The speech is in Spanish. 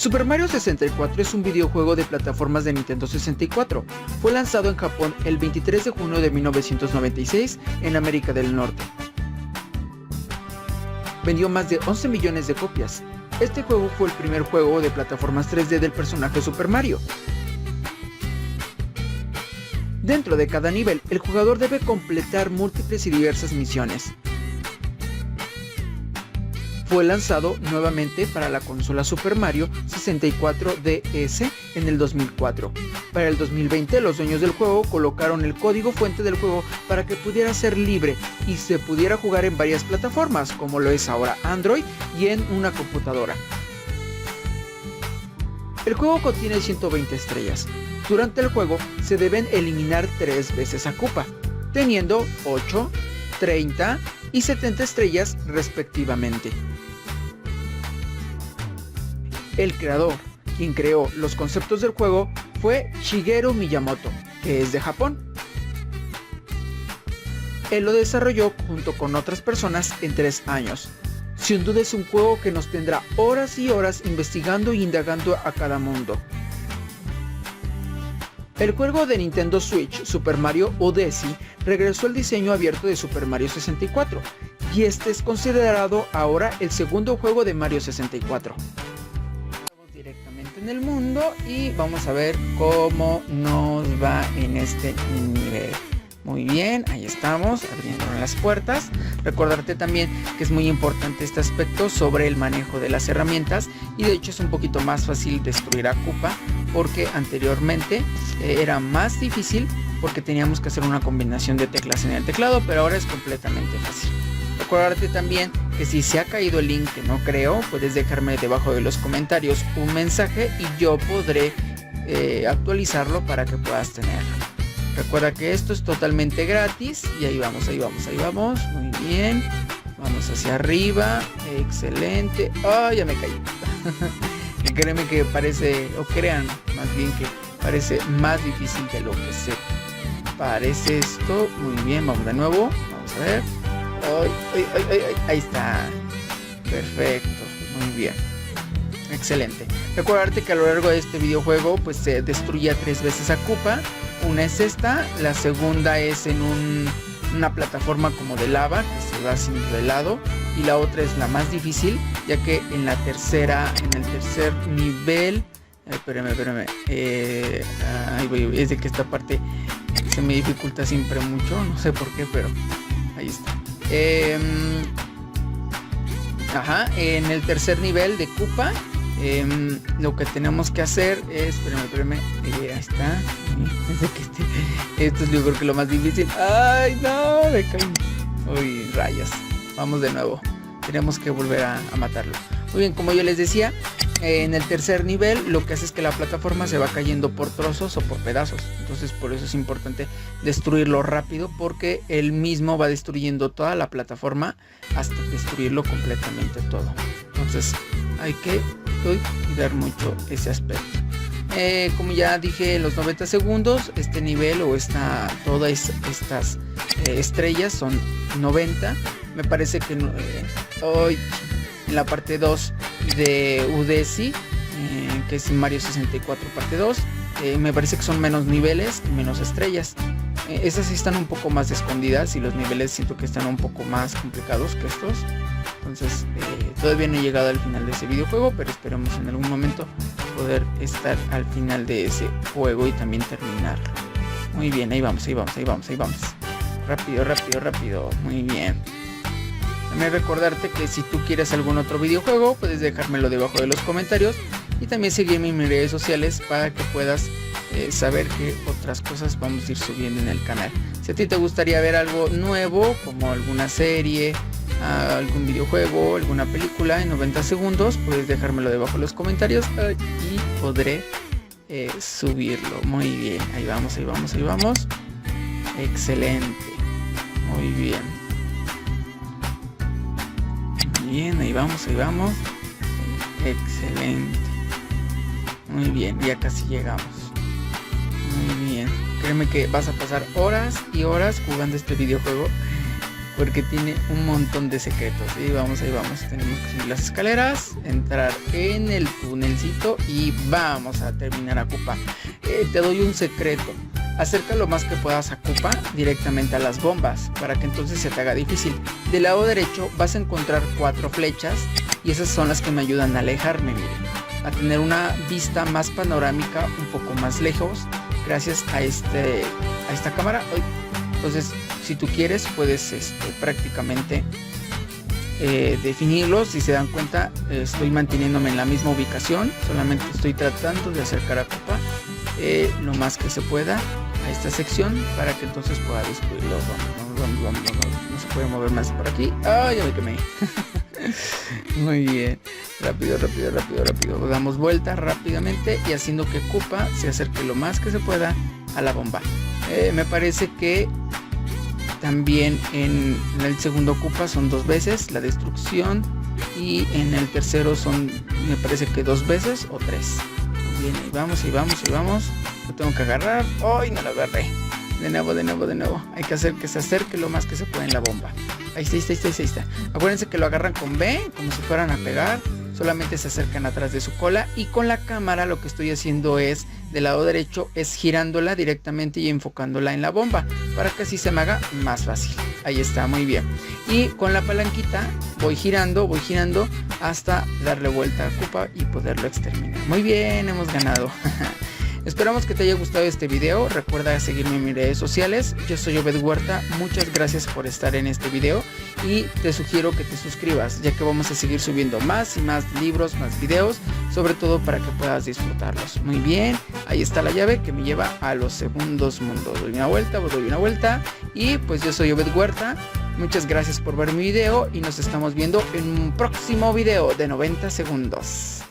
Super Mario 64 es un videojuego de plataformas de Nintendo 64. Fue lanzado en Japón el 23 de junio de 1996 en América del Norte. Vendió más de 11 millones de copias. Este juego fue el primer juego de plataformas 3D del personaje Super Mario. Dentro de cada nivel, el jugador debe completar múltiples y diversas misiones. Fue lanzado nuevamente para la consola Super Mario 64 DS en el 2004. Para el 2020, los dueños del juego colocaron el código fuente del juego para que pudiera ser libre y se pudiera jugar en varias plataformas, como lo es ahora Android y en una computadora. El juego contiene 120 estrellas. Durante el juego se deben eliminar 3 veces a Koopa, teniendo 8, 30 y 70 estrellas respectivamente. El creador, quien creó los conceptos del juego, fue Shigeru Miyamoto, que es de Japón. Él lo desarrolló junto con otras personas en 3 años. Sin duda es un juego que nos tendrá horas y horas investigando e indagando a cada mundo. El juego de Nintendo Switch, Super Mario Odyssey, regresó al diseño abierto de Super Mario 64, y este es considerado ahora el segundo juego de Mario 64. Estamos directamente en el mundo y vamos a ver cómo nos va en este nivel. Muy bien, ahí estamos, abriendo las puertas. Recordarte también que es muy importante este aspecto sobre el manejo de las herramientas, y de hecho es un poquito más fácil destruir a Koopa, porque anteriormente era más difícil porque teníamos que hacer una combinación de teclas en el teclado, pero ahora es completamente fácil. Recordarte también que si se ha caído el link, que no creo, puedes dejarme debajo de los comentarios un mensaje y yo podré actualizarlo para que puedas tenerlo. Recuerda que esto es totalmente gratis y ahí vamos, muy bien, vamos hacia arriba, excelente. Ya me caí. Créeme que parece, o crean más bien que parece más difícil de lo que se parece esto. Muy bien, vamos de nuevo, vamos a ver. Ahí está, perfecto, muy bien. Excelente. Recordarte que a lo largo de este videojuego pues se destruye 3 veces a Koopa. Una es esta, la segunda es en una plataforma como de lava que se va haciendo de lado, y la otra es la más difícil, ya que en el tercer nivel, espérame, es de que esta parte se me dificulta siempre mucho, no sé por qué, pero ahí está. En el tercer nivel de Koopa, lo que tenemos que hacer es, espérame, ahí está. Esto es, yo creo que lo más difícil. ¡Ay, no! Me caí. Uy, rayas. Vamos de nuevo. Tenemos que volver a matarlo. Muy bien, como yo les decía, en el tercer nivel lo que hace es que la plataforma se va cayendo por trozos o por pedazos. Entonces por eso es importante destruirlo rápido, porque él mismo va destruyendo toda la plataforma hasta destruirlo completamente todo. Entonces hay que cuidar mucho ese aspecto. Como ya dije, en los 90 segundos, este nivel o todas estas estrellas son 90. Me parece que hoy en la parte 2 de Odyssey, que es Mario 64 parte 2, me parece que son menos niveles y menos estrellas. Esas sí están un poco más escondidas, y los niveles siento que están un poco más complicados que estos. Entonces todavía no he llegado al final de ese videojuego, pero esperemos en algún momento poder estar al final de ese juego y también terminarlo. Muy bien, ahí vamos. Rápido, muy bien. También recordarte que si tú quieres algún otro videojuego, puedes dejármelo debajo de los comentarios, y también seguirme en mis redes sociales para que puedas saber qué otras cosas vamos a ir subiendo en el canal. Si a ti te gustaría ver algo nuevo, como alguna serie, algún videojuego, alguna película en 90 segundos, puedes dejármelo debajo de los comentarios y podré subirlo. Muy bien, ahí vamos. Excelente, muy bien. Bien, ahí vamos. Excelente. Muy bien, ya casi llegamos. Muy bien. Créeme que vas a pasar horas y horas jugando este videojuego. porque tiene un montón de secretos. Y vamos, ahí vamos. Tenemos que subir las escaleras, entrar en el tunelcito y vamos a terminar a Koopa. Te doy un secreto. Acerca lo más que puedas a Koopa directamente a las bombas, para que entonces se te haga difícil. Del lado derecho vas a encontrar 4 flechas y esas son las que me ayudan a alejarme, miren, a tener una vista más panorámica, un poco más lejos, gracias a esta cámara. Entonces, si tú quieres, puedes prácticamente definirlos. Si se dan cuenta, estoy manteniéndome en la misma ubicación, solamente estoy tratando de acercar a Koopa lo más que se pueda a esta sección para que entonces pueda destruirlo. Vamos. No se puede mover más por aquí. ¡Ay, ya me quemé! Muy bien. Rápido. Damos vuelta rápidamente y haciendo que Koopa se acerque lo más que se pueda a la bomba. Me parece que también en el segundo Koopa son 2 veces la destrucción y en el tercero son, me parece que 2 veces o 3. Bien, ahí vamos. Lo tengo que agarrar. ¡Ay, no lo agarré! De nuevo. Hay que hacer que se acerque lo más que se puede en la bomba. Ahí está. Acuérdense que lo agarran con B, como si fueran a pegar. Solamente se acercan atrás de su cola. Y con la cámara lo que estoy haciendo es, del lado derecho, es girándola directamente y enfocándola en la bomba, para que así se me haga más fácil. Ahí está, muy bien. Y con la palanquita voy girando hasta darle vuelta a Koopa y poderlo exterminar. Muy bien, hemos ganado. Esperamos que te haya gustado este video. Recuerda seguirme en mis redes sociales. Yo soy Obed Huerta. Muchas gracias por estar en este video. Y te sugiero que te suscribas, ya que vamos a seguir subiendo más y más libros, más videos, sobre todo para que puedas disfrutarlos. Muy bien, ahí está la llave que me lleva a los segundos mundos. Doy una vuelta. Y pues yo soy Obed Huerta. Muchas gracias por ver mi video y nos estamos viendo en un próximo video de 90 segundos.